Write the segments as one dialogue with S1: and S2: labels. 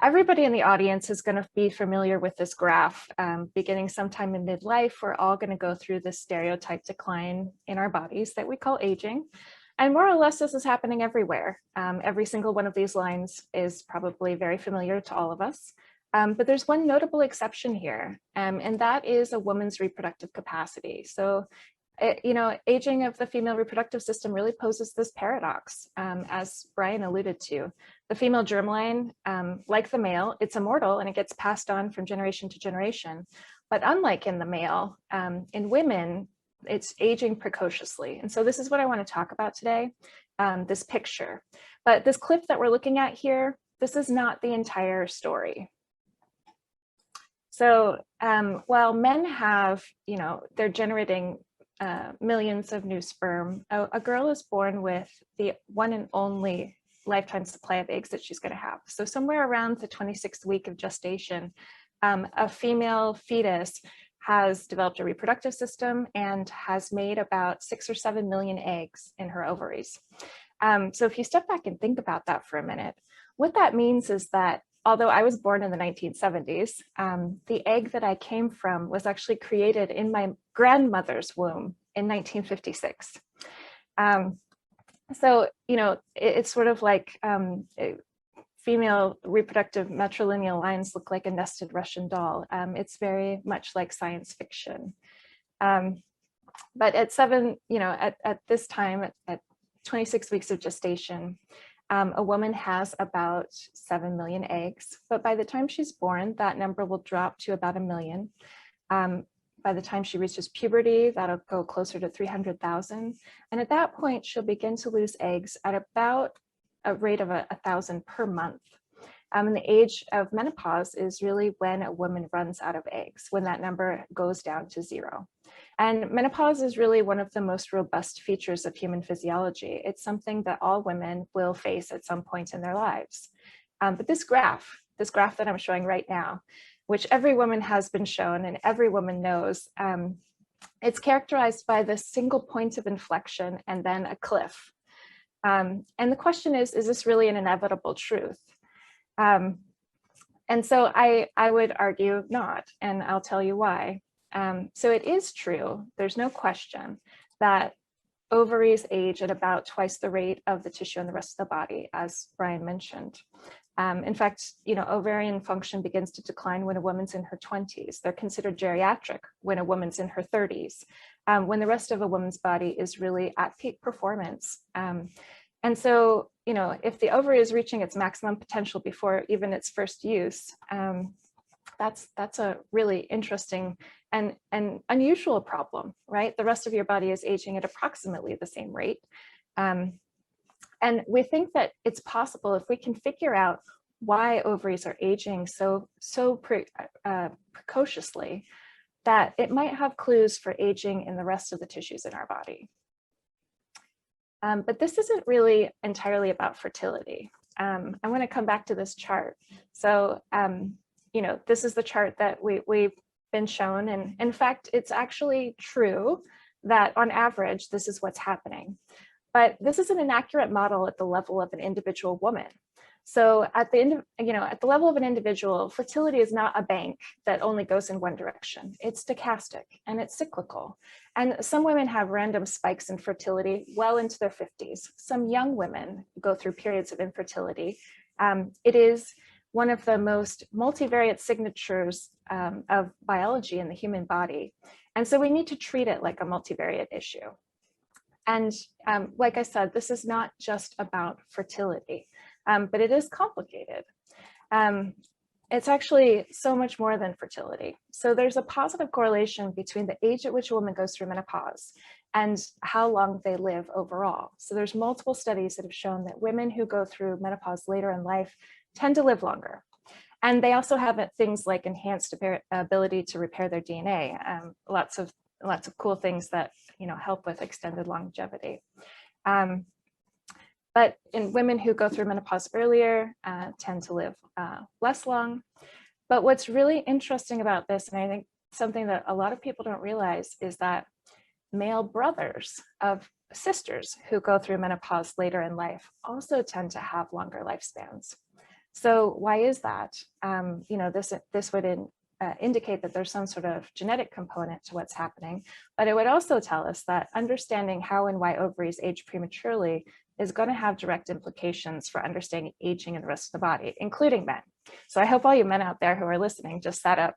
S1: Everybody in the audience is going to be familiar with this graph. Beginning sometime in midlife, we're all going to go through this stereotype decline in our bodies that we call aging. And more or less, this is happening everywhere. Every single one of these lines is probably very familiar to all of us. But there's one notable exception here, and that is a woman's reproductive capacity. So, aging of the female reproductive system really poses this paradox, as Brian alluded to. The female germline, like the male, it's immortal and it gets passed on from generation to generation. But unlike in the male, in women, it's aging precociously. And so this is what I want to talk about today, this picture. But this clip that we're looking at here, this is not the entire story. So while men have, they're generating millions of new sperm, a girl is born with the one and only lifetime supply of eggs that she's going to have. So somewhere around the 26th week of gestation, a female fetus has developed a reproductive system and has made about 6 or 7 million eggs in her ovaries. So if you step back and think about that for a minute, what that means is that although I was born in the 1970s, the egg that I came from was actually created in my grandmother's womb in 1956. So, it's sort of like female reproductive matrilineal lines look like a nested Russian doll. It's very much like science fiction. But at this time, at 26 weeks of gestation, a woman has about 7 million eggs, but by the time she's born, that number will drop to about 1 million. By the time she reaches puberty, that'll go closer to 300,000. And at that point, she'll begin to lose eggs at about a rate of 1,000 per month. And the age of menopause is really when a woman runs out of eggs, when that number goes down to 0. And menopause is really one of the most robust features of human physiology. It's something that all women will face at some point in their lives. But this graph that I'm showing right now, which every woman has been shown and every woman knows, it's characterized by this single point of inflection and then a cliff. And the question is this really an inevitable truth? And so I would argue not, and I'll tell you why. So it is true, there's no question, that ovaries age at about twice the rate of the tissue in the rest of the body, as Brian mentioned. In fact, ovarian function begins to decline when a woman's in her 20s. They're considered geriatric when a woman's in her 30s, when the rest of a woman's body is really at peak performance. And so, if the ovary is reaching its maximum potential before even its first use, that's a really interesting and unusual problem, right? The rest of your body is aging at approximately the same rate. And we think that it's possible, if we can figure out why ovaries are aging so precociously, that it might have clues for aging in the rest of the tissues in our body. But this isn't really entirely about fertility. I'm going to come back to this chart. So, this is the chart that we've been shown. And in fact, it's actually true that on average, this is what's happening. But this is an inaccurate model at the level of an individual woman. So at the level of an individual, fertility is not a bank that only goes in one direction. It's stochastic and it's cyclical. And some women have random spikes in fertility well into their 50s. Some young women go through periods of infertility. It is one of the most multivariate signatures of biology in the human body. And so we need to treat it like a multivariate issue. And like I said, this is not just about fertility, but it is complicated. It's actually so much more than fertility. So there's a positive correlation between the age at which a woman goes through menopause and how long they live overall. So there's multiple studies that have shown that women who go through menopause later in life tend to live longer. And they also have things like enhanced ability to repair their DNA, lots of cool things that help with extended longevity. But in women who go through menopause earlier, tend to live less long. But what's really interesting about this, and I think something that a lot of people don't realize, is that male brothers of sisters who go through menopause later in life also tend to have longer lifespans. So why is that? You know, this would indicate that there's some sort of genetic component to what's happening, but it would also tell us that understanding how and why ovaries age prematurely is going to have direct implications for understanding aging in the rest of the body, including men. So I hope all you men out there who are listening just sat up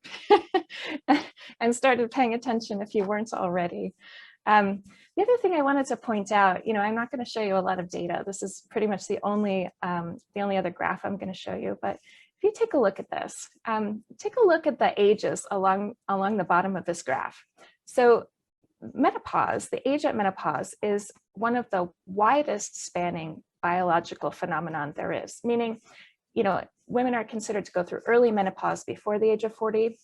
S1: and started paying attention if you weren't already. The other thing I wanted to point out, you know, I'm not going to show you a lot of data. This is pretty much the only other graph I'm going to show you, but if you take a look at this, take a look at the ages along the bottom of this graph. So menopause, the age at menopause, is one of the widest spanning biological phenomenon there is, meaning, you know, women are considered to go through early menopause before the age of 40.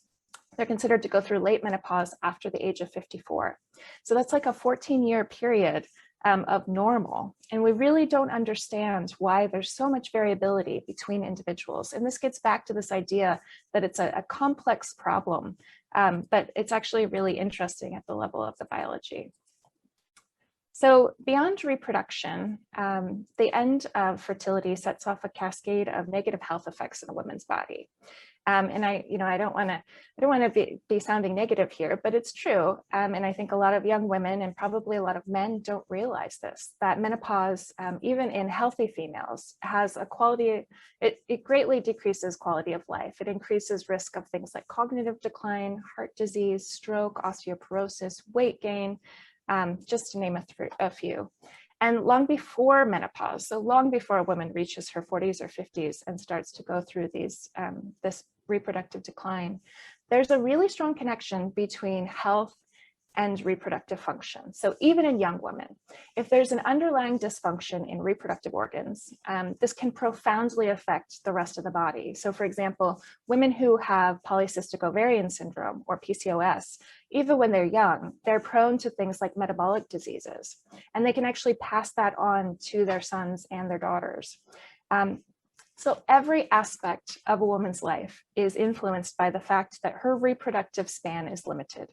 S1: They're considered to go through late menopause after the age of 54. So that's like a 14-year period of normal. And we really don't understand why there's so much variability between individuals. And this gets back to this idea that it's a complex problem, but it's actually really interesting at the level of the biology. So beyond reproduction, the end of fertility sets off a cascade of negative health effects in a woman's body. And I don't want to be sounding negative here, but it's true. And I think a lot of young women and probably a lot of men don't realize this, that menopause, even in healthy females, has a quality, it greatly decreases quality of life. It increases risk of things like cognitive decline, heart disease, stroke, osteoporosis, weight gain, just to name a few. And long before menopause, so long before a woman reaches her 40s or 50s and starts to go through this reproductive decline, there's a really strong connection between health and reproductive function. So even in young women, if there's an underlying dysfunction in reproductive organs, this can profoundly affect the rest of the body. So for example, women who have polycystic ovarian syndrome or PCOS, even when they're young, they're prone to things like metabolic diseases, and they can actually pass that on to their sons and their daughters. So every aspect of a woman's life is influenced by the fact that her reproductive span is limited.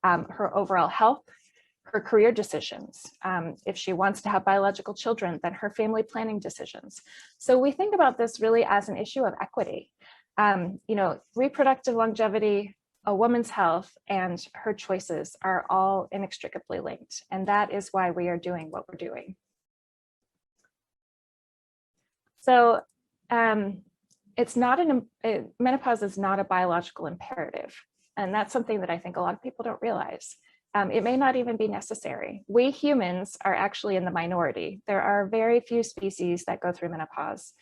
S1: Her overall health, her career decisions, if she wants to have biological children, then her family planning decisions. So we think about this really as an issue of equity. You know, reproductive longevity, a woman's health, and her choices are all inextricably linked. And that is why we are doing what we're doing. So menopause is not a biological imperative. And that's something that I think a lot of people don't realize. It may not even be necessary. We humans are actually in the minority. There are very few species that go through menopause.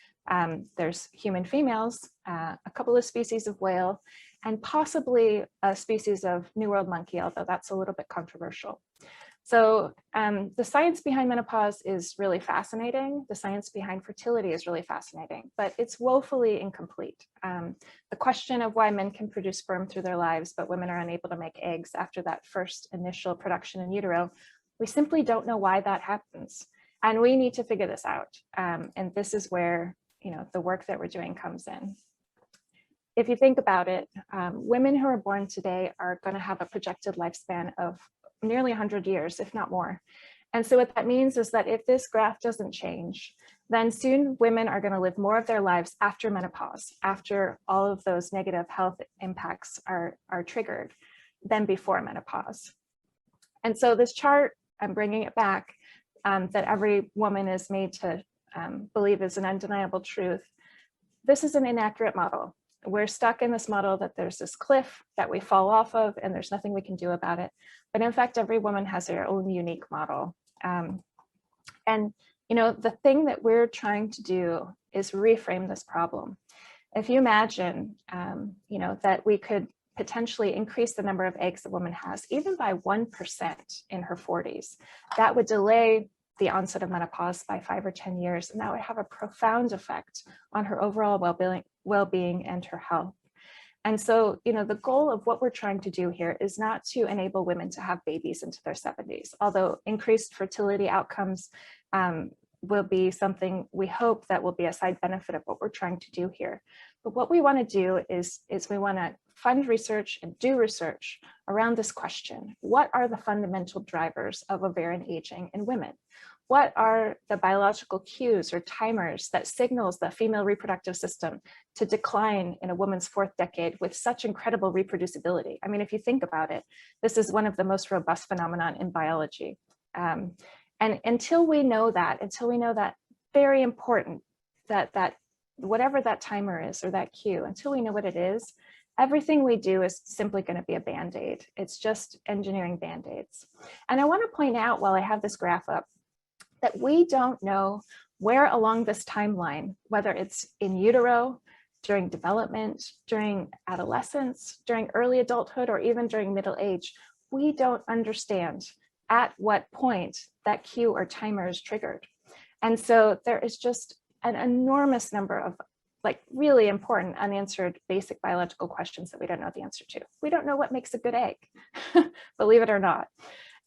S1: There's human females, a couple of species of whale, and possibly a species of New World monkey, although that's a little bit controversial. So the science behind menopause is really fascinating. The science behind fertility is really fascinating, but it's woefully incomplete. The question of why men can produce sperm through their lives, but women are unable to make eggs after that first initial production in utero, we simply don't know why that happens. And we need to figure this out. And this is where, you know, the work that we're doing comes in. If you think about it, women who are born today are going to have a projected lifespan of nearly 100 years, if not more. And so what that means is that if this graph doesn't change, then soon women are going to live more of their lives after menopause, after all of those negative health impacts are triggered, than before menopause. And so this chart, I'm bringing it back, that every woman is made to believe is an undeniable truth. This is an inaccurate model. We're stuck in this model that there's this cliff that we fall off of and there's nothing we can do about it. But in fact, every woman has their own unique model. And you know, the thing that we're trying to do is reframe this problem. If you imagine, you know, that we could potentially increase the number of eggs a woman has, even by 1% in her 40s, that would delay the onset of menopause by 5 or 10 years, and that would have a profound effect on her overall well-being and her health. And so, you know, the goal of what we're trying to do here is not to enable women to have babies into their 70s, although increased fertility outcomes will be something we hope that will be a side benefit of what we're trying to do here. But what we want to do is we want to fund research and do research around this question. What are the fundamental drivers of ovarian aging in women? what are the biological cues or timers that signals the female reproductive system to decline in a woman's 4th decade with such incredible reproducibility? I mean, if you think about it, this is one of the most robust phenomenon in biology. And until we know that very important, that whatever that timer is or that cue, until we know what it is, everything we do is simply going to be a band-aid. It's just engineering band-aids. And I want to point out, while I have this graph up, that we don't know where along this timeline, whether it's in utero, during development, during adolescence, during early adulthood, or even during middle age, we don't understand at what point that cue or timer is triggered. And so there is just an enormous number of really important unanswered basic biological questions that we don't know the answer to. We don't know what makes a good egg, believe it or not.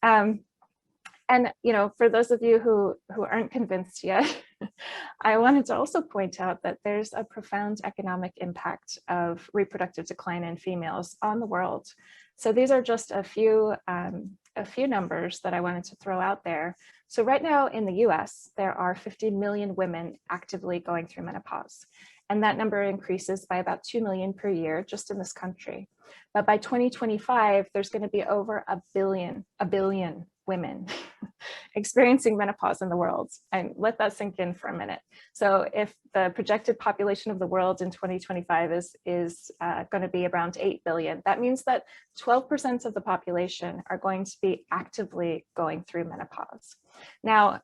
S1: And for those of you who aren't convinced yet, I wanted to also point out that there's a profound economic impact of reproductive decline in females on the world. So these are just a few numbers that I wanted to throw out there. So right now in the US, there are 50 million women actively going through menopause. And that number increases by about 2 million per year just in this country. But by 2025, there's going to be over a billion women experiencing menopause in the world. And let that sink in for a minute. So if the projected population of the world in 2025 is going to be around 8 billion, that means that 12% of the population are going to be actively going through menopause. Now,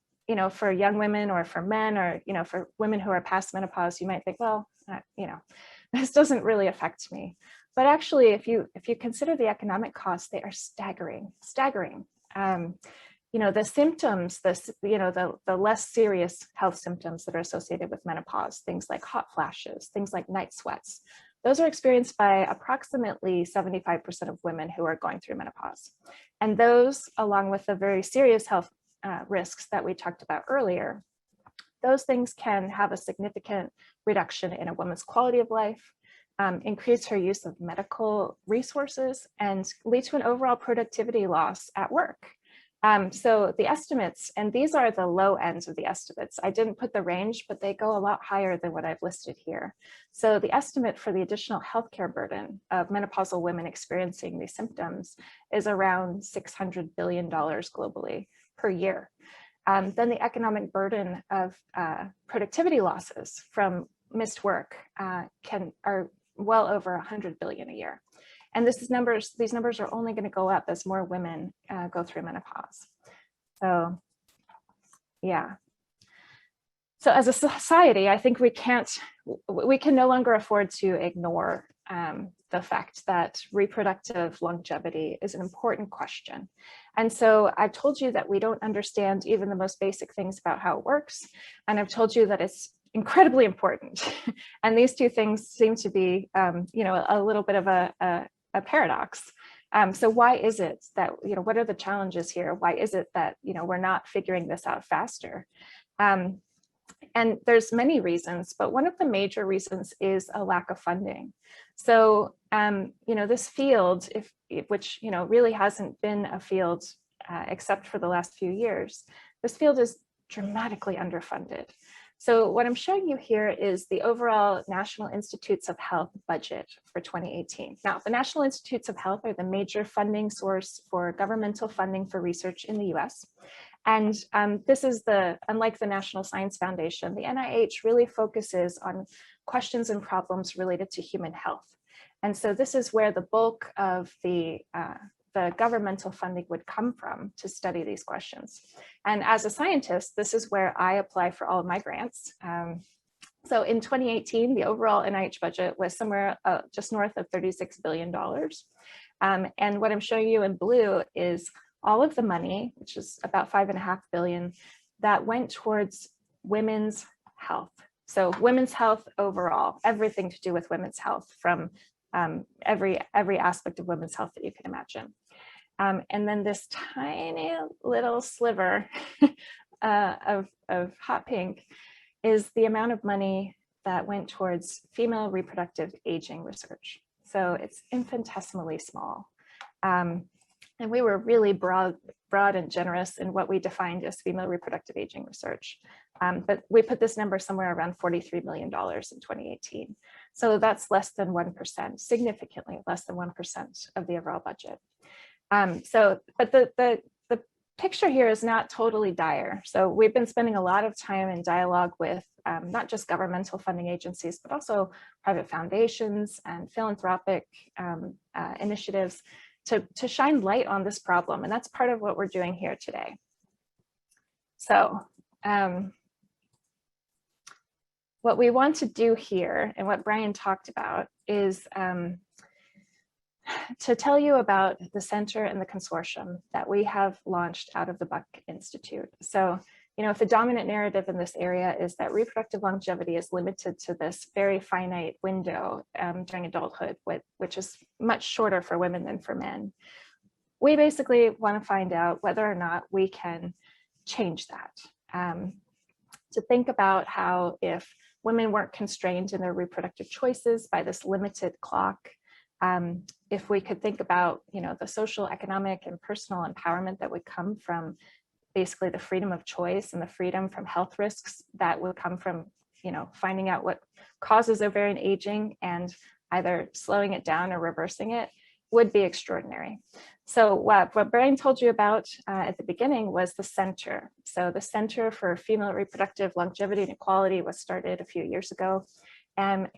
S1: for young women or for men, or, for women who are past menopause, you might think, well, this doesn't really affect me. But actually, if you consider the economic costs, they are staggering. The symptoms, the less serious health symptoms that are associated with menopause, things like hot flashes, things like night sweats, those are experienced by approximately 75% of women who are going through menopause. And those, along with the very serious health risks that we talked about earlier, those things can have a significant reduction in a woman's quality of life, increase her use of medical resources, and lead to an overall productivity loss at work. So the estimates, and these are the low ends of the estimates. I didn't put the range, but they go a lot higher than what I've listed here. So the estimate for the additional healthcare burden of menopausal women experiencing these symptoms is around $600 billion globally per year. Then the economic burden of productivity losses from missed work are well over 100 billion a year. And these numbers are only going to go up as more women go through menopause. So, yeah. So as a society, I think we can no longer afford to ignore the fact that reproductive longevity is an important question. And so I've told you that we don't understand even the most basic things about how it works. And I've told you that it's incredibly important. And these two things seem to be, a little bit of a paradox. So why is it that, what are the challenges here? Why is it that, we're not figuring this out faster? And there's many reasons, but one of the major reasons is a lack of funding. So, this field, which really hasn't been a field except for the last few years, this field is dramatically underfunded. So what I'm showing you here is the overall National Institutes of Health budget for 2018. Now, the National Institutes of Health are the major funding source for governmental funding for research in the US. And this is unlike the National Science Foundation, the NIH really focuses on questions and problems related to human health. And so this is where the bulk of the governmental funding would come from to study these questions. And as a scientist, this is where I apply for all of my grants. So in 2018, the overall NIH budget was somewhere just north of $36 billion. And what I'm showing you in blue is all of the money, which is about $5.5 billion, that went towards women's health. So women's health overall, everything to do with women's health, from every aspect of women's health that you can imagine. And then this tiny little sliver of hot pink is the amount of money that went towards female reproductive aging research. So it's infinitesimally small. And we were really broad and generous in what we defined as female reproductive aging research. But we put this number somewhere around $43 million in 2018. So that's less than 1%, significantly less than 1% of the overall budget. But the picture here is not totally dire. So we've been spending a lot of time in dialogue with not just governmental funding agencies, but also private foundations and philanthropic initiatives to shine light on this problem. And that's part of what we're doing here today. So what we want to do here, and what Brian talked about, is to tell you about the center and the consortium that we have launched out of the Buck Institute. So, you know, if the dominant narrative in this area is that reproductive longevity is limited to this very finite window during adulthood, which is much shorter for women than for men, we basically want to find out whether or not we can change that. To think about how, if women weren't constrained in their reproductive choices by this limited clock, if we could think about, you know, the social, economic, and personal empowerment that would come from basically the freedom of choice and the freedom from health risks that would come from, you know, finding out what causes ovarian aging and either slowing it down or reversing it, would be extraordinary. So what Brian told you about at the beginning was the center. So the Center for Female Reproductive Longevity and Equality was started a few years ago. And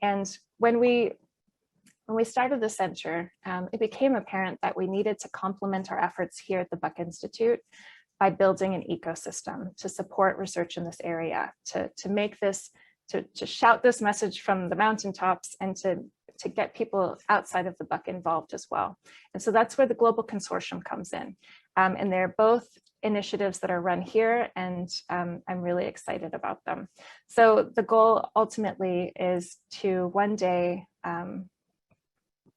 S1: when we started the center, it became apparent that we needed to complement our efforts here at the Buck Institute by building an ecosystem to support research in this area, to make this, to shout this message from the mountaintops, and to get people outside of the Buck involved as well. And so that's where the Global Consortium comes in. And they're both initiatives that are run here, and I'm really excited about them. So the goal ultimately is to one day,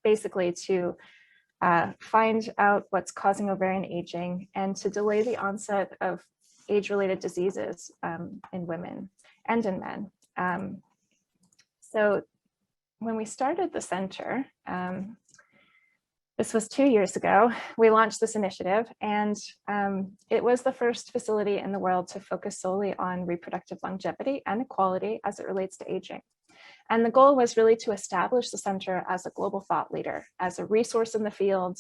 S1: basically to find out what's causing ovarian aging and to delay the onset of age-related diseases in women and in men. So when we started the center, this was 2 years ago, we launched this initiative, and it was the first facility in the world to focus solely on reproductive longevity and equality as it relates to aging. And the goal was really to establish the center as a global thought leader, as a resource in the field,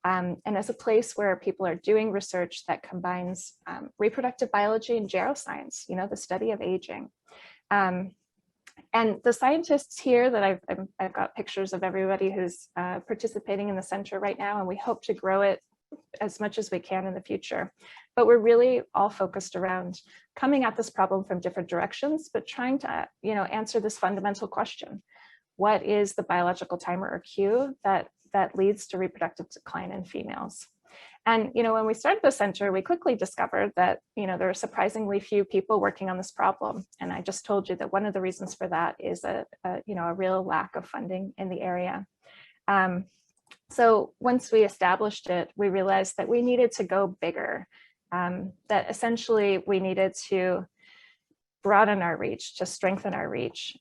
S1: and as a place where people are doing research that combines reproductive biology and geroscience, you know, the study of aging. And the scientists here that I've got pictures of everybody who's participating in the center right now, and we hope to grow it as much as we can in the future. But we're really all focused around coming at this problem from different directions, but trying to, you know, answer this fundamental question. What is the biological timer or cue that leads to reproductive decline in females? And, you know, when we started the center, we quickly discovered that, you know, there are surprisingly few people working on this problem. And I just told you that one of the reasons for that is a real lack of funding in the area. So once we established it, we realized that we needed to go bigger, that essentially we needed to broaden our reach, to strengthen our reach,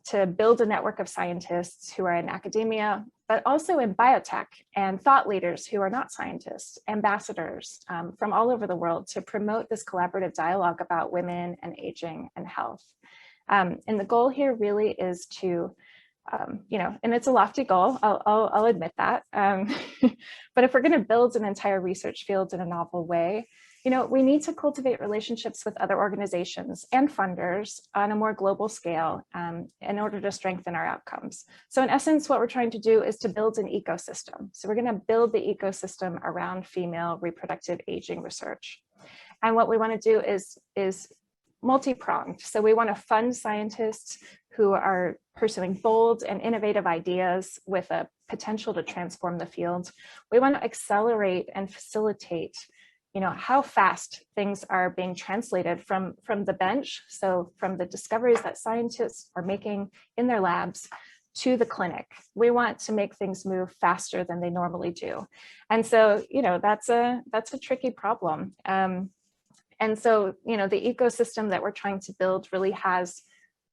S1: to build a network of scientists who are in academia, but also in biotech, and thought leaders who are not scientists, ambassadors from all over the world, to promote this collaborative dialogue about women and aging and health. And the goal here really is to, you know, and it's a lofty goal, I'll admit that. But if we're going to build an entire research field in a novel way, you know, we need to cultivate relationships with other organizations and funders on a more global scale in order to strengthen our outcomes. So in essence, what we're trying to do is to build an ecosystem. So we're going to build the ecosystem around female reproductive aging research. And what we want to do is multi-pronged. So we want to fund scientists who are pursuing bold and innovative ideas with a potential to transform the field. We want to accelerate and facilitate, you know, how fast things are being translated from the bench, so from the discoveries that scientists are making in their labs to the clinic. We want to make things move faster than they normally do. And so, you know, that's a tricky problem. And so, you know, the ecosystem that we're trying to build really has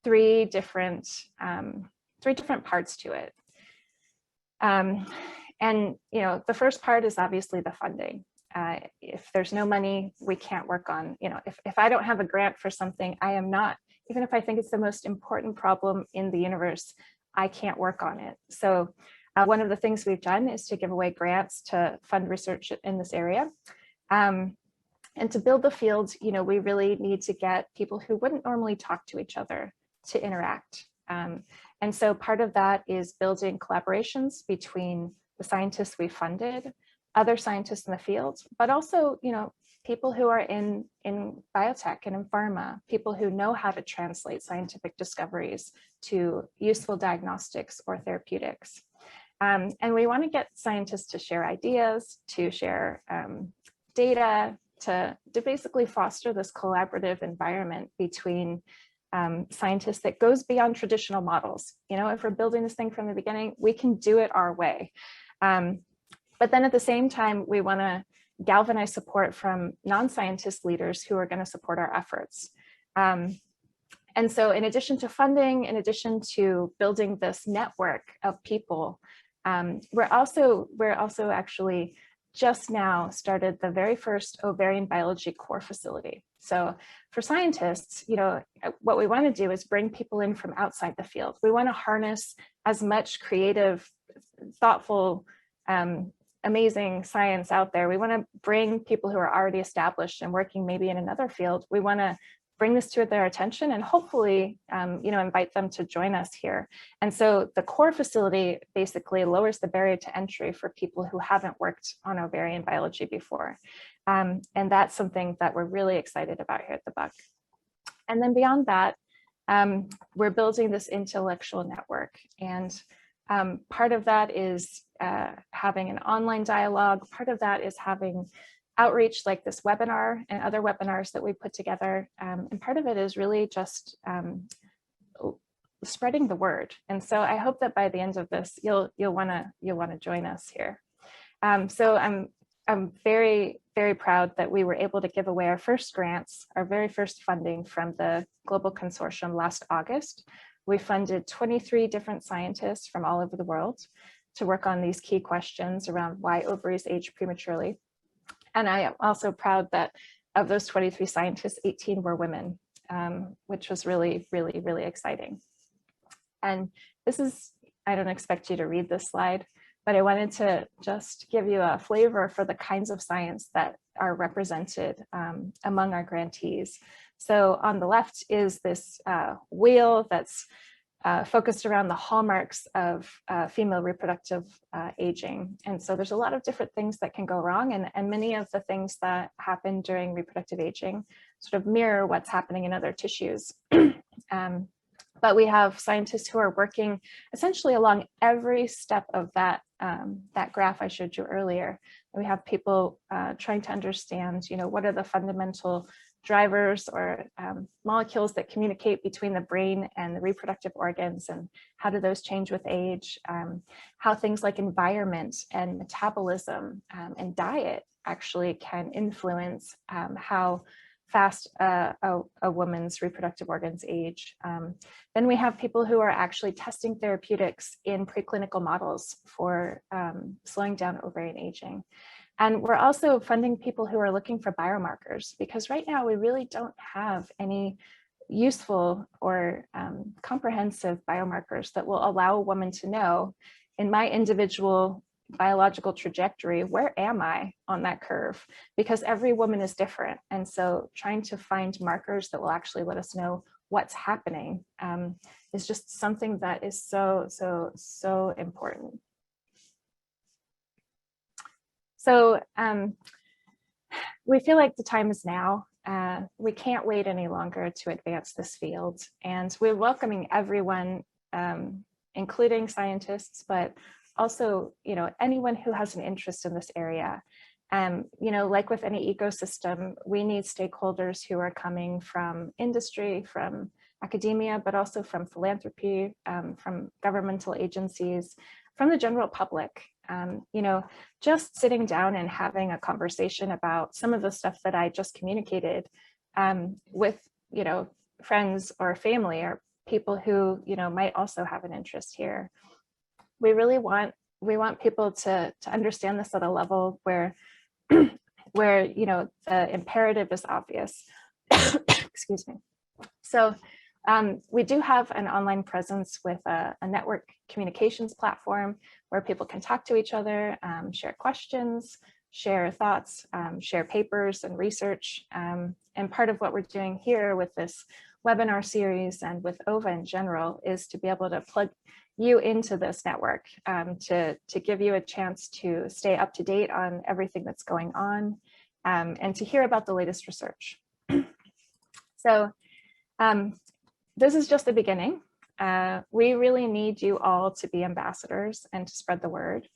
S1: three different parts to it. And, you know, the first part is obviously the funding. if there's no money, we can't work on, if I don't have a grant for something, I am not, even if I think it's the most important problem in the universe, I can't work on it. So one of the things we've done is to give away grants to fund research in this area. And to build the field, we really need to get people who wouldn't normally talk to each other to interact. And so part of that is building collaborations between the scientists we funded, other scientists in the field, but also, people who are in biotech and in pharma, people who know how to translate scientific discoveries to useful diagnostics or therapeutics. And we want to get scientists to share ideas, to share data, to basically foster this collaborative environment between scientists that goes beyond traditional models. If we're building this thing from the beginning, we can do it our way. But then at the same time, we want to galvanize support from non-scientist leaders who are going to support our efforts. And so in addition to funding, in addition to building this network of people, we're also actually just now started the very first ovarian biology core facility. So for scientists, what we want to do is bring people in from outside the field. We want to harness as much creative, thoughtful, amazing science out there. We want to bring people who are already established and working maybe in another field. We want to bring this to their attention and hopefully, invite them to join us here. And so the core facility basically lowers the barrier to entry for people who haven't worked on ovarian biology before. And that's something that we're really excited about here at the Buck. And then beyond that, we're building this intellectual network. And part of that is having an online dialogue. Part of that is having outreach like this webinar and other webinars that we put together. And part of it is really just spreading the word. And so I hope that by the end of this, you'll want to join us here. So I'm very, very proud that we were able to give away our first grants, our very first funding from the Global Consortium last August. We funded 23 different scientists from all over the world to work on these key questions around why ovaries age prematurely. And I am also proud that of those 23 scientists, 18 were women, which was really, really, really exciting. And this is, I don't expect you to read this slide, but I wanted to just give you a flavor for the kinds of science that are represented among our grantees. So on the left is this wheel that's focused around the hallmarks of female reproductive aging. And so there's a lot of different things that can go wrong, and many of the things that happen during reproductive aging sort of mirror what's happening in other tissues. But we have scientists who are working essentially along every step of that graph I showed you earlier. And we have people trying to understand, what are the fundamental drivers or molecules that communicate between the brain and the reproductive organs, and how do those change with age, how things like environment and metabolism and diet actually can influence how fast a woman's reproductive organs age. Then we have people who are actually testing therapeutics in preclinical models for slowing down ovarian aging. And we're also funding people who are looking for biomarkers, because right now we really don't have any useful or comprehensive biomarkers that will allow a woman to know, in my individual biological trajectory, where am I on that curve? Because every woman is different. And so trying to find markers that will actually let us know what's happening is just something that is so, so, so important. So we feel like the time is now. We can't wait any longer to advance this field. And we're welcoming everyone, including scientists, but also, anyone who has an interest in this area. Like with any ecosystem, we need stakeholders who are coming from industry, from academia, but also from philanthropy, from governmental agencies, from the general public. Just sitting down and having a conversation about some of the stuff that I just communicated with, friends or family or people who, might also have an interest here. We want people to understand this at a level where where, you know, the imperative is obvious. Excuse me. So we do have an online presence with a network communications platform where people can talk to each other, share questions, share thoughts, share papers and research. And part of what we're doing here with this webinar series and with OVA in general is to be able to plug you into this network, to give you a chance to stay up to date on everything that's going on, and to hear about the latest research. So this is just the beginning. We really need you all to be ambassadors and to spread the word.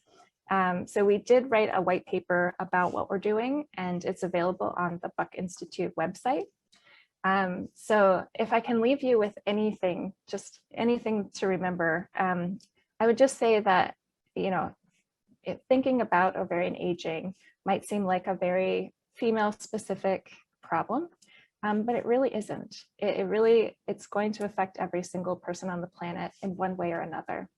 S1: So we did write a white paper about what we're doing, and it's available on the Buck Institute website. So if I can leave you with anything, just anything to remember, I would just say that, you know, thinking about ovarian aging might seem like a very female specific problem, but it really isn't. It's going to affect every single person on the planet in one way or another.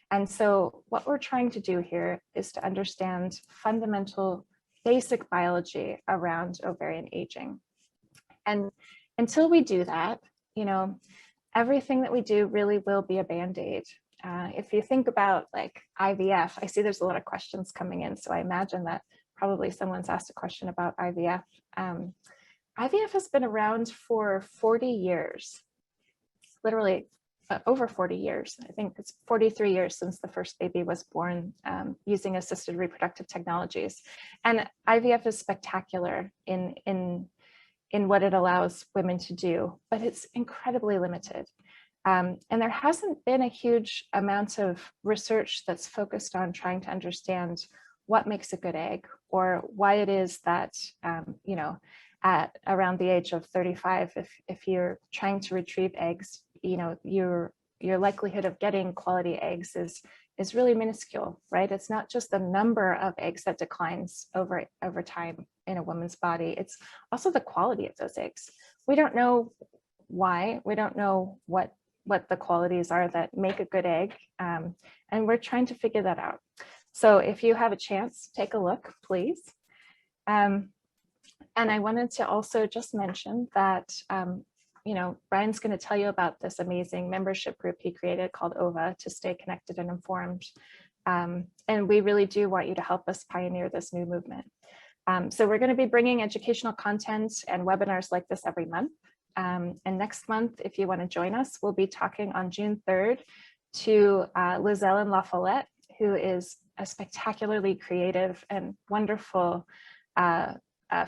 S1: And so what we're trying to do here is to understand fundamental basic biology around ovarian aging. And until we do that, you know, everything that we do really will be a Band-Aid. If you think about like IVF, I see there's a lot of questions coming in, so I imagine that probably someone's asked a question about IVF. IVF has been around for 40 years, literally over 40 years. I think it's 43 years since the first baby was born using assisted reproductive technologies. And IVF is spectacular in what it allows women to do, but it's incredibly limited. And there hasn't been a huge amount of research that's focused on trying to understand what makes a good egg, or why it is that, you know, at around the age of 35, if you're trying to retrieve eggs, you know, your likelihood of getting quality eggs is really minuscule, right? It's not just the number of eggs that declines over time in a woman's body, it's also the quality of those eggs. We don't know why, we don't know what the qualities are that make a good egg, and we're trying to figure that out. So if you have a chance, take a look, please. And I wanted to also just mention that, you know, Brian's going to tell you about this amazing membership group he created called OVA to stay connected and informed. And we really do want you to help us pioneer this new movement. So we're going to be bringing educational content and webinars like this every month. And next month, if you want to join us, we'll be talking on June 3rd to Lizelle La Follette, who is a spectacularly creative and wonderful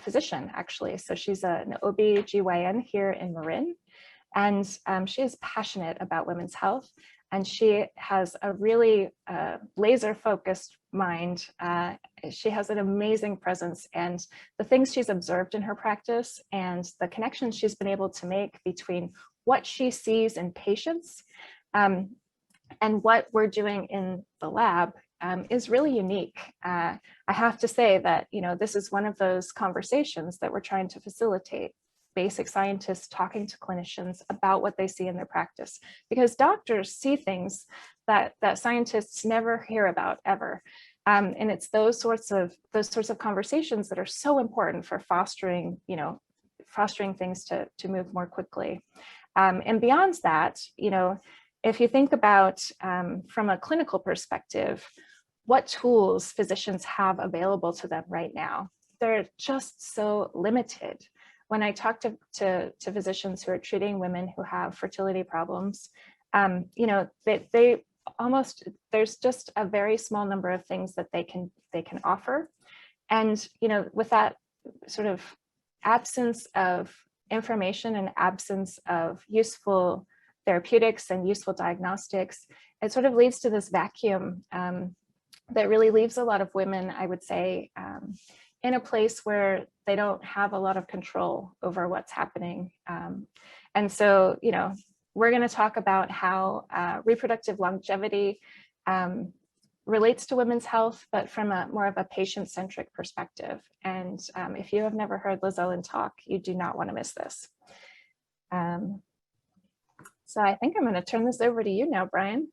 S1: physician, actually. So she's an OB-GYN here in Marin, and she is passionate about women's health, and she has a really laser-focused mind. She has an amazing presence, and the things she's observed in her practice and the connections she's been able to make between what she sees in patients and what we're doing in the lab is really unique. I have to say that, you know, this is one of those conversations that we're trying to facilitate, basic scientists talking to clinicians about what they see in their practice, because doctors see things that scientists never hear about ever. And it's those sorts of conversations that are so important for fostering, you know, fostering things to move more quickly. And beyond that, you know, if you think about from a clinical perspective, what tools physicians have available to them right now, they're just so limited. When I talk to physicians who are treating women who have fertility problems, you know, they almost, there's just a very small number of things that they can offer. And, you know, with that sort of absence of information and absence of useful therapeutics and useful diagnostics, it sort of leads to this vacuum that really leaves a lot of women, I would say, in a place where they don't have a lot of control over what's happening. And so, you know, we're going to talk about how reproductive longevity relates to women's health, but from a more of a patient-centric perspective. And if you have never heard Liz Ellen talk, you do not want to miss this. So I think I'm going to turn this over to you now, Brian.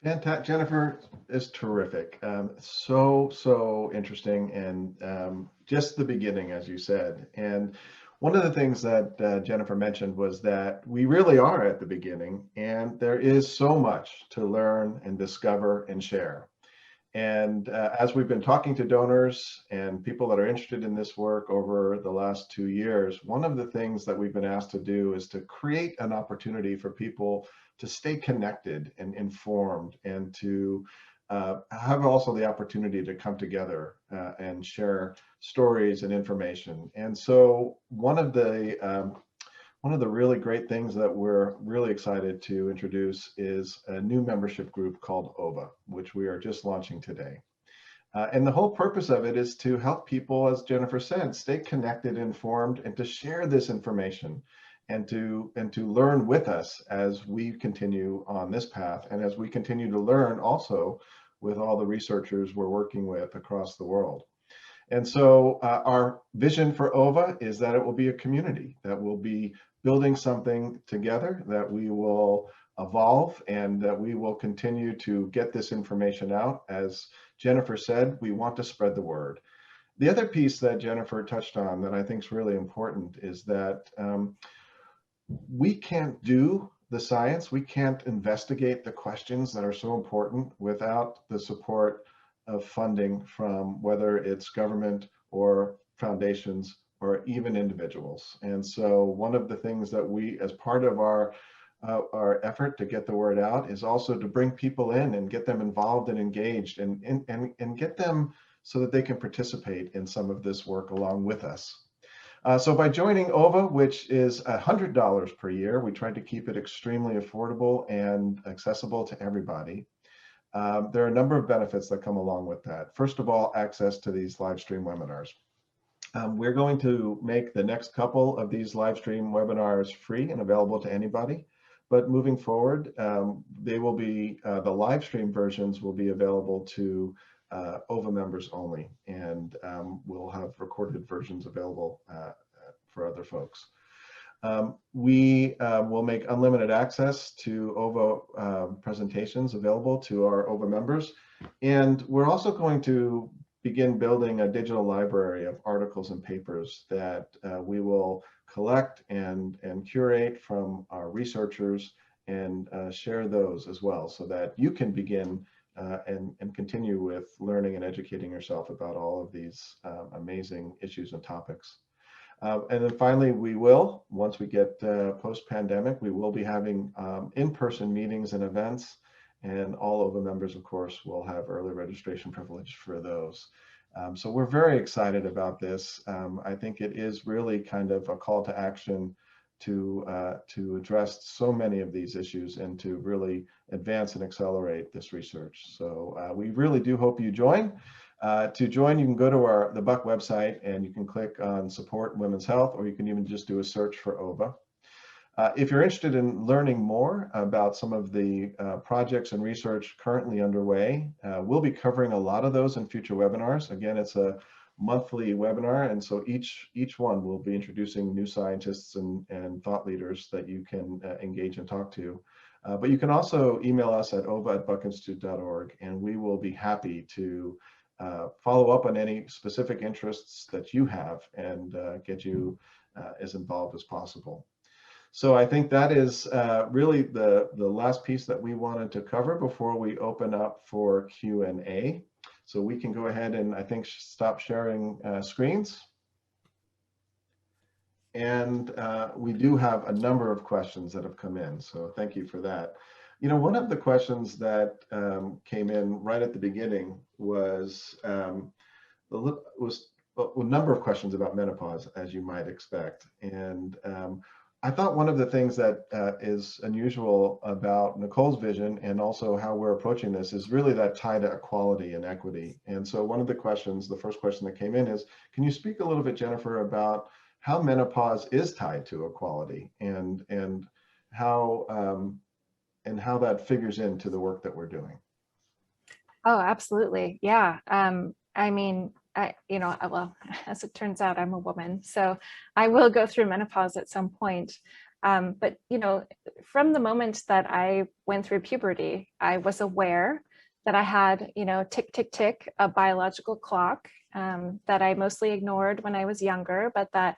S2: Fantastic. Jennifer is terrific. So interesting, and just the beginning, as you said. And one of the things that Jennifer mentioned was that we really are at the beginning, and there is so much to learn and discover and share. And as we've been talking to donors and people that are interested in this work over the last 2 years, one of the things that we've been asked to do is to create an opportunity for people to stay connected and informed, and to have also the opportunity to come together and share stories and information. And so one of the really great things that we're really excited to introduce is a new membership group called OVA, which we are just launching today. And the whole purpose of it is to help people, as Jennifer said, stay connected, informed, and to share this information, and to learn with us as we continue on this path, and as we continue to learn also with all the researchers we're working with across the world. And so our vision for OVA is that it will be a community, that will be building something together, that we will evolve, and that we will continue to get this information out. As Jennifer said, we want to spread the word. The other piece that Jennifer touched on that I think is really important is that we can't do the science, we can't investigate the questions that are so important without the support of funding from, whether it's government or foundations or even individuals. And so one of the things that we, as part of our effort to get the word out, is also to bring people in and get them involved and engaged, and get them so that they can participate in some of this work along with us. So by joining OVA, which is $100 per year, we tried to keep it extremely affordable and accessible to everybody. There are a number of benefits that come along with that. First of all, access to these live stream webinars. We're going to make the next couple of these live stream webinars free and available to anybody. But moving forward, they will be, the live stream versions will be available to OVA members only, and we'll have recorded versions available for other folks. We will make unlimited access to OVA presentations available to our OVA members. And we're also going to begin building a digital library of articles and papers that we will collect and curate from our researchers, and share those as well, so that you can begin and continue with learning and educating yourself about all of these amazing issues and topics. And then finally, we will, once we get post-pandemic, we will be having in-person meetings and events, and all of the members, of course, will have early registration privilege for those. So we're very excited about this. I think it is really kind of a call to action to address so many of these issues, and to really advance and accelerate this research. So we really do hope you join. To join, you can go to the Buck website, and you can click on Support Women's Health, or you can even just do a search for OVA. If you're interested in learning more about some of the projects and research currently underway, we'll be covering a lot of those in future webinars. Again, it's a monthly webinar, and so each one will be introducing new scientists and thought leaders that you can engage and talk to. But you can also email us at ova@buckinstitute.org, and we will be happy to follow up on any specific interests that you have, and get you as involved as possible. So I think that is really the last piece that we wanted to cover before we open up for Q&A. So we can go ahead and, I think, stop sharing screens. And we do have a number of questions that have come in, so thank you for that. You know, one of the questions that came in right at the beginning was a number of questions about menopause, as you might expect. And I thought one of the things that is unusual about Nicole's vision, and also how we're approaching this, is really that tie to equality and equity. And so one of the questions, the first question that came in is, can you speak a little bit, Jennifer, about how menopause is tied to equality, and how that figures into the work that we're doing?
S1: Oh, absolutely. Yeah. I mean, well, as it turns out, I'm a woman, so I will go through menopause at some point. But, from the moment that I went through puberty, I was aware that I had, tick, tick, tick, a biological clock that I mostly ignored when I was younger, but that,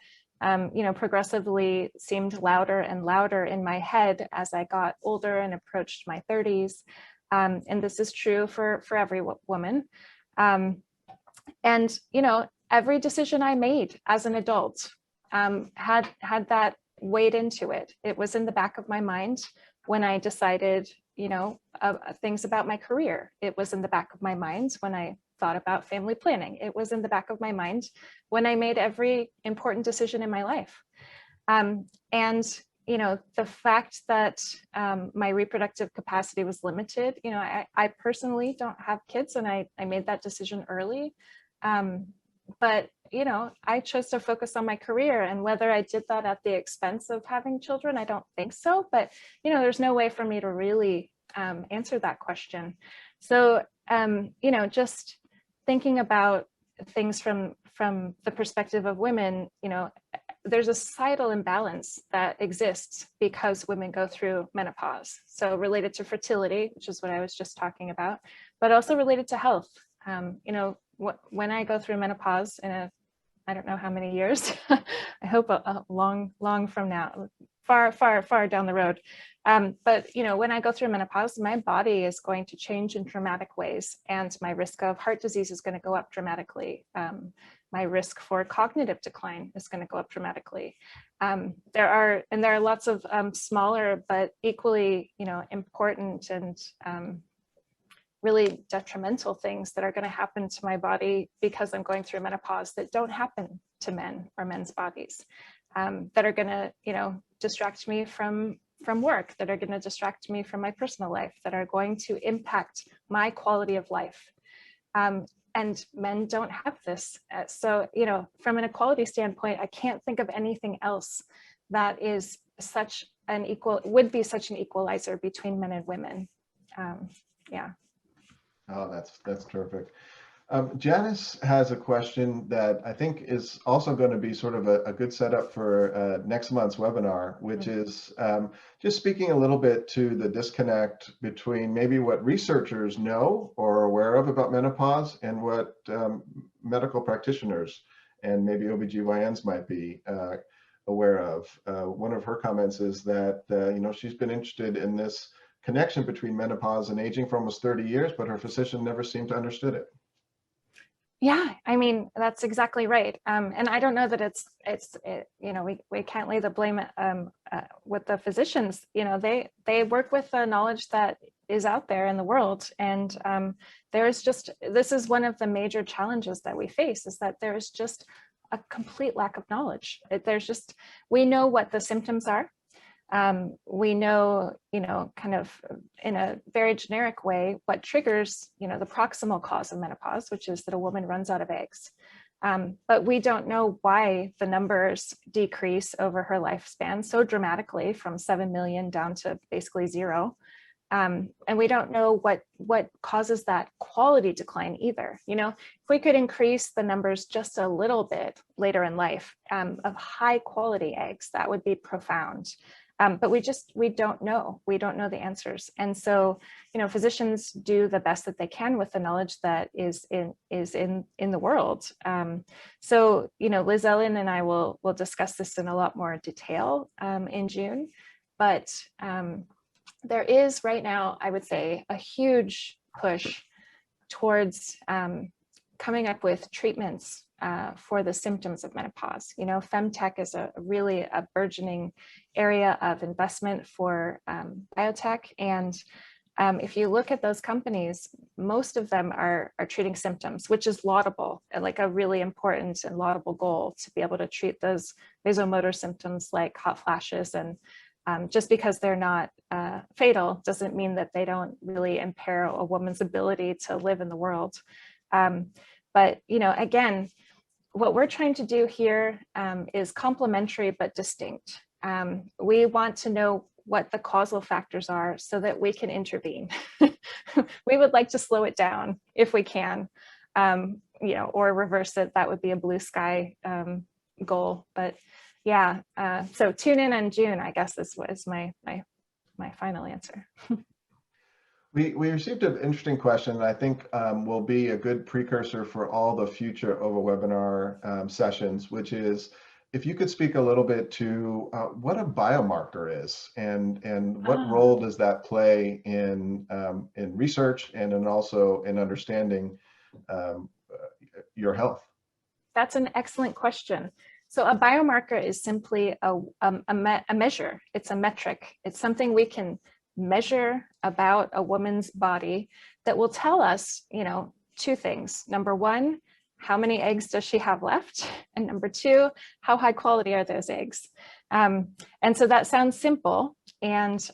S1: progressively seemed louder and louder in my head as I got older and approached my 30s. And this is true for every woman. And, every decision I made as an adult had that weighed into it. It was in the back of my mind when I decided, things about my career. It was in the back of my mind when I thought about family planning. It was in the back of my mind when I made every important decision in my life. And the fact that my reproductive capacity was limited, I personally don't have kids, and I made that decision early. But, I chose to focus on my career, and whether I did that at the expense of having children, I don't think so. But, there's no way for me to really answer that question. So, just thinking about things from the perspective of women, there's a societal imbalance that exists because women go through menopause. So related to fertility, which is what I was just talking about, but also related to health. When I go through menopause in I don't know how many years, I hope a long from now, far down the road. But when I go through menopause, my body is going to change in dramatic ways, and my risk of heart disease is going to go up dramatically. My risk for cognitive decline is going to go up dramatically. There are lots of smaller but equally, important and really detrimental things that are going to happen to my body because I'm going through menopause that don't happen to men or men's bodies, that are going to, distract me from work, that are going to distract me from my personal life, that are going to impact my quality of life. And men don't have this. So, from an equality standpoint, I can't think of anything else that is would be such an equalizer between men and women. Yeah.
S2: Oh, that's terrific. Janice has a question that I think is also going to be sort of a good setup for next month's webinar, which is just speaking a little bit to the disconnect between maybe what researchers know or are aware of about menopause and what medical practitioners and maybe OBGYNs might be aware of. One of her comments is that, she's been interested in this connection between menopause and aging for almost 30 years, but her physician never seemed to understood it.
S1: Yeah, I mean, that's exactly right. And I don't know that we can't lay the blame with the physicians. They work with the knowledge that is out there in the world. And this is one of the major challenges that we face, is that there is just a complete lack of knowledge. We know what the symptoms are. We know, kind of in a very generic way, what triggers, the proximal cause of menopause, which is that a woman runs out of eggs. But we don't know why the numbers decrease over her lifespan so dramatically from 7 million down to basically 0. And we don't know what causes that quality decline either. If we could increase the numbers just a little bit later in life of high quality eggs, that would be profound. But we don't know. We don't know the answers. And so, physicians do the best that they can with the knowledge that is in the world. So, Liz Ellen and I will discuss this in a lot more detail in June. But there is right now, I would say, a huge push towards coming up with treatments for the symptoms of menopause. Femtech is really a burgeoning area of investment for biotech. And if you look at those companies, most of them are treating symptoms, which is laudable, and like a really important and laudable goal, to be able to treat those vasomotor symptoms like hot flashes. And just because they're not fatal doesn't mean that they don't really impair a woman's ability to live in the world. But, again, what we're trying to do here is complementary but distinct. We want to know what the causal factors are so that we can intervene. We would like to slow it down if we can, or reverse it. That would be a blue sky goal. But Yeah. So tune in June, I guess is what is my final answer.
S2: We received an interesting question that I think will be a good precursor for all the future OVA webinar sessions, which is if you could speak a little bit to what a biomarker is and what role does that play in research and in also in understanding your health.
S1: That's an excellent question. So a biomarker is simply a measure. It's a metric. It's something we can measure about a woman's body that will tell us, two things. Number one, how many eggs does she have left? And number two, how high quality are those eggs? And so that sounds simple. And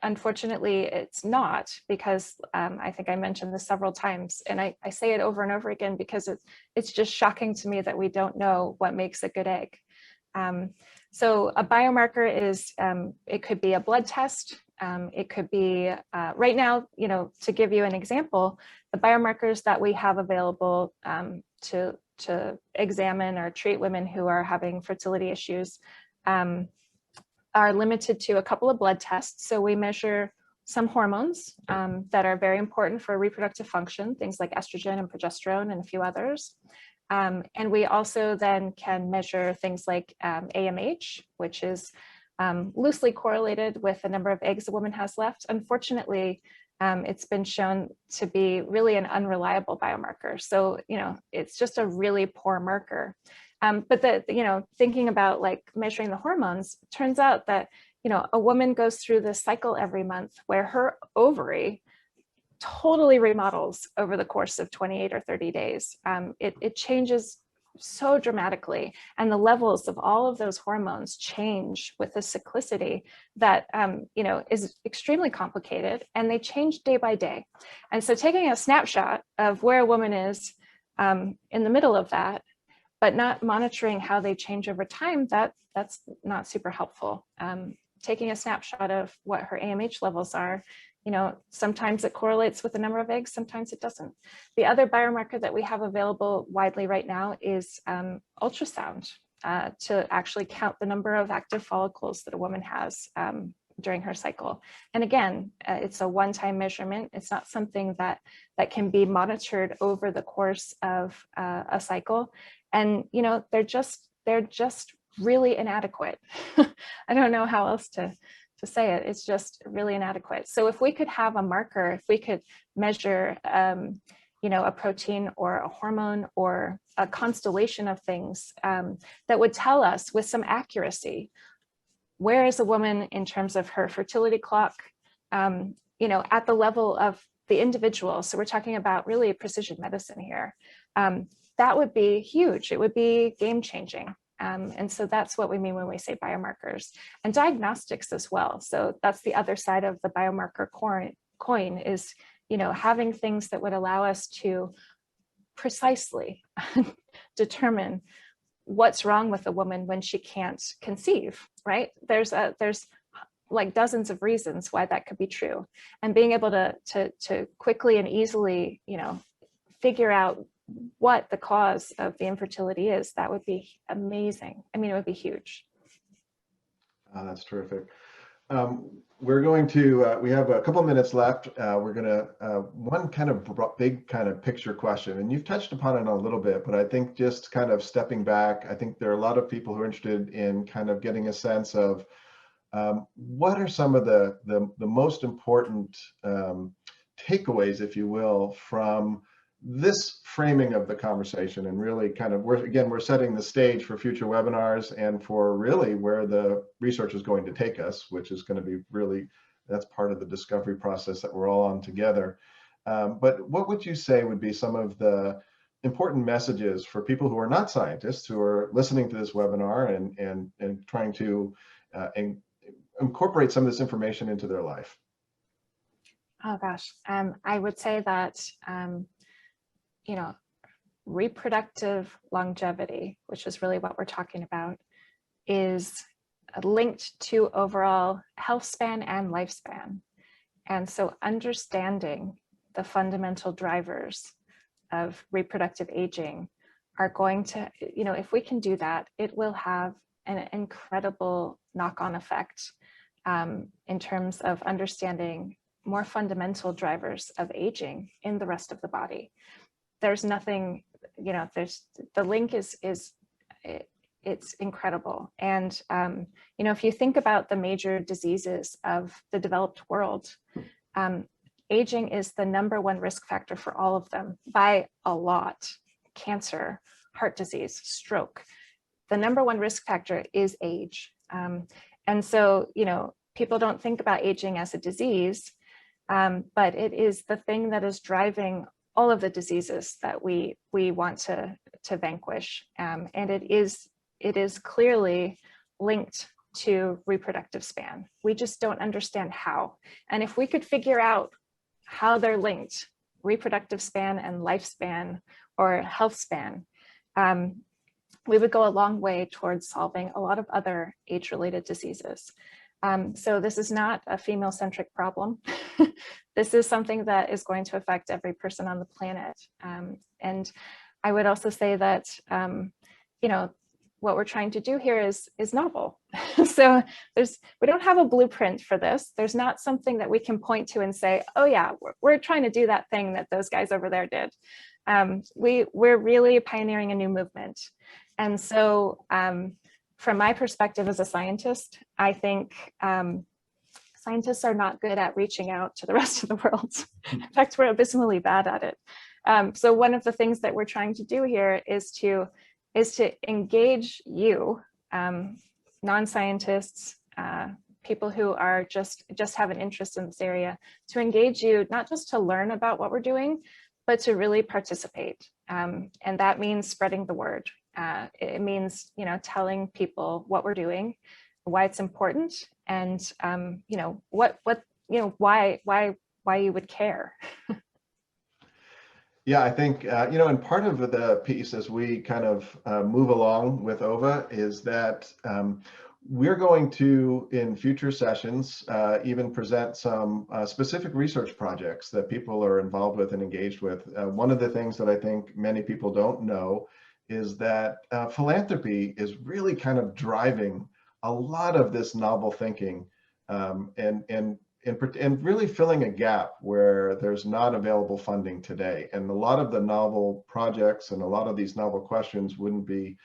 S1: unfortunately, it's not, because I think I mentioned this several times, and I say it over and over again because it's just shocking to me that we don't know what makes a good egg. So a biomarker is, it could be a blood test. It could be, right now, to give you an example, the biomarkers that we have available to examine or treat women who are having fertility issues are limited to a couple of blood tests. So we measure some hormones that are very important for reproductive function, things like estrogen and progesterone and a few others. And we also then can measure things like AMH, which is loosely correlated with the number of eggs a woman has left. Unfortunately, it's been shown to be really an unreliable biomarker. So, it's just a really poor marker. But thinking about like measuring the hormones, turns out that, a woman goes through this cycle every month where her ovary totally remodels over the course of 28 or 30 days. It changes so dramatically, and the levels of all of those hormones change with a cyclicity that is extremely complicated, and they change day by day. And so taking a snapshot of where a woman is in the middle of that, but not monitoring how they change over time, that's not super helpful. Taking a snapshot of what her AMH levels are, sometimes it correlates with the number of eggs, sometimes it doesn't. The other biomarker that we have available widely right now is ultrasound to actually count the number of active follicles that a woman has during her cycle. And again, it's a one-time measurement. It's not something that can be monitored over the course of a cycle. And they're just really inadequate. I don't know how else to say it. It's just really inadequate. So if we could have a marker, if we could measure a protein or a hormone or a constellation of things that would tell us with some accuracy, where is a woman in terms of her fertility clock, at the level of the individual. So we're talking about really precision medicine here. That would be huge. It would be game-changing. And so that's what we mean when we say biomarkers, and diagnostics as well. So that's the other side of the biomarker coin is, having things that would allow us to precisely determine what's wrong with a woman when she can't conceive, right? There's like dozens of reasons why that could be true, and being able to quickly and easily, figure out what the cause of the infertility is, that would be amazing. I mean, it would be huge.
S2: That's terrific. We're going to, we have a couple of minutes left. We're going to, one kind of big kind of picture question, and you've touched upon it a little bit, but I think just kind of stepping back, I think there are a lot of people who are interested in kind of getting a sense of what are some of the most important takeaways, if you will, from this framing of the conversation, and really kind of, we're setting the stage for future webinars and for really where the research is going to take us, which is going to be really, that's part of the discovery process that we're all on together. But what would you say would be some of the important messages for people who are not scientists, who are listening to this webinar and trying to incorporate some of this information into their life?
S1: Oh gosh, I would say that reproductive longevity, which is really what we're talking about, is linked to overall health span and lifespan. And so understanding the fundamental drivers of reproductive aging are going to, if we can do that, it will have an incredible knock-on effect in terms of understanding more fundamental drivers of aging in the rest of the body. There's nothing, you know, the link is it's incredible. And, you know, if you think about the major diseases of the developed world, aging is the #1 risk factor for all of them by a lot. Cancer, heart disease, stroke. The #1 risk factor is age. And so, you know, people don't think about aging as a disease, but it is the thing that is driving all of the diseases that we want to vanquish. And it is clearly linked to reproductive span. We just don't understand how. And if we could figure out how they're linked, reproductive span and lifespan or health span, we would go a long way towards solving a lot of other age-related diseases. So this is not a female-centric problem. This is something that is going to affect every person on the planet. And I would also say that, you know, what we're trying to do here is novel. So we don't have a blueprint for this. There's not something that we can point to and say, oh yeah, we're trying to do that thing that those guys over there did. We're really pioneering a new movement. And so from my perspective as a scientist, I think scientists are not good at reaching out to the rest of the world. In fact, we're abysmally bad at it. So one of the things that we're trying to do here is to engage you, non-scientists, people who are just have an interest in this area, to engage you, not just to learn about what we're doing, but to really participate. And that means spreading the word. It means, you know, telling people what we're doing, why it's important, and you know, why you would care.
S2: Yeah, I think, you know, and part of the piece as we kind of move along with OVA is that we're going to, in future sessions, even present some specific research projects that people are involved with and engaged with. One of the things that I think many people don't know is that philanthropy is really kind of driving a lot of this novel thinking and really filling a gap where there's not available funding today. And a lot of the novel projects and a lot of these novel questions wouldn't be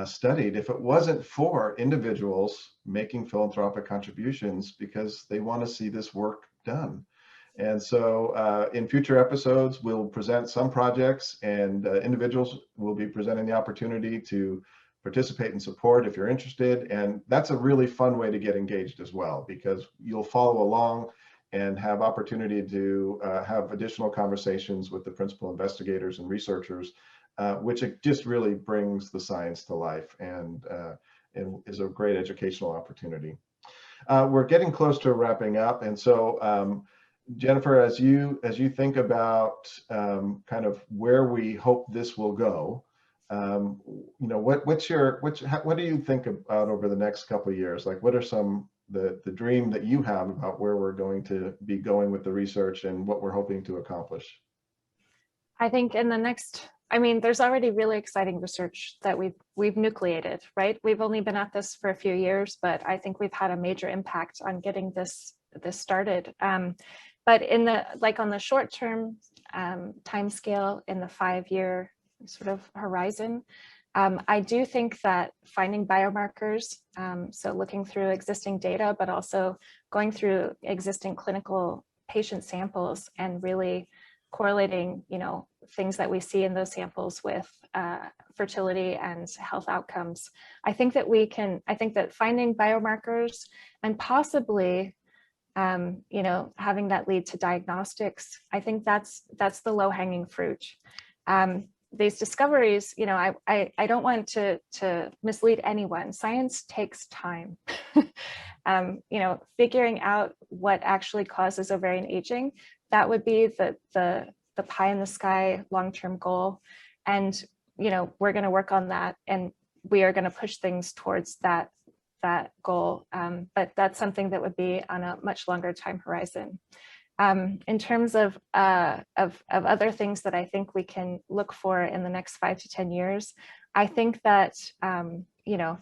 S2: studied if it wasn't for individuals making philanthropic contributions because they want to see this work done. And so in future episodes, we'll present some projects, and individuals will be presenting the opportunity to participate and support if you're interested. And that's a really fun way to get engaged as well, because you'll follow along and have opportunity to have additional conversations with the principal investigators and researchers, which it just really brings the science to life and is a great educational opportunity. We're getting close to wrapping up. And so Jennifer, as you think about kind of where we hope this will go, you know, what do you think about over the next couple of years? Like, what are some the dream that you have about where we're going to be going with the research and what we're hoping to accomplish?
S1: I think in the next, I mean, there's already really exciting research that we've nucleated, right? We've only been at this for a few years, but I think we've had a major impact on getting this started. But in the, like, on the short term time scale, in the 5-year sort of horizon, I do think that finding biomarkers, so looking through existing data, but also going through existing clinical patient samples and really correlating, you know, things that we see in those samples with fertility and health outcomes. I think that finding biomarkers and possibly, you know, having that lead to diagnostics, I think that's the low-hanging fruit. These discoveries, you know, I don't want to mislead anyone. Science takes time. You know, figuring out what actually causes ovarian aging, that would be the pie in the sky long-term goal. And, you know, we're going to work on that, and we are going to push things towards that goal. But that's something that would be on a much longer time horizon. In terms of other things that I think we can look for in the next 5 to 10 years, I think that, you know,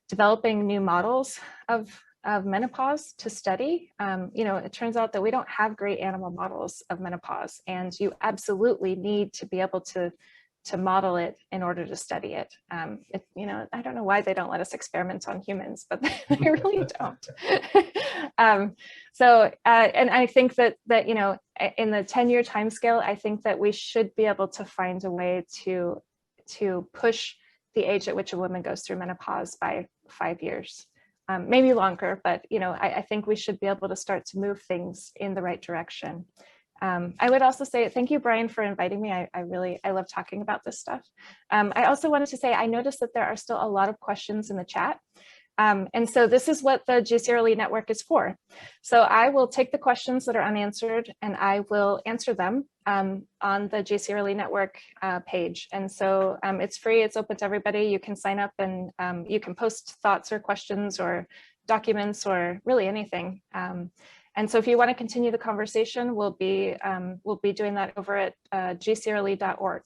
S1: developing new models of menopause to study. It turns out that we don't have great animal models of menopause, and you absolutely need to be able to model it in order to study it. I don't know why they don't let us experiment on humans, but they really don't. And I think that in the 10-year timescale, I think that we should be able to find a way to push the age at which a woman goes through menopause by 5 years. Maybe longer, but I think we should be able to start to move things in the right direction. I would also say thank you, Brian, for inviting me. I love talking about this stuff. I also wanted to say I noticed that there are still a lot of questions in the chat. And so this is what the JCRLE network is for. So I will take the questions that are unanswered and I will answer them on the JCRLE network page. And so it's free, it's open to everybody. You can sign up and you can post thoughts or questions or documents or really anything. And so if you want to continue the conversation, we'll be doing that over at gcrle.org.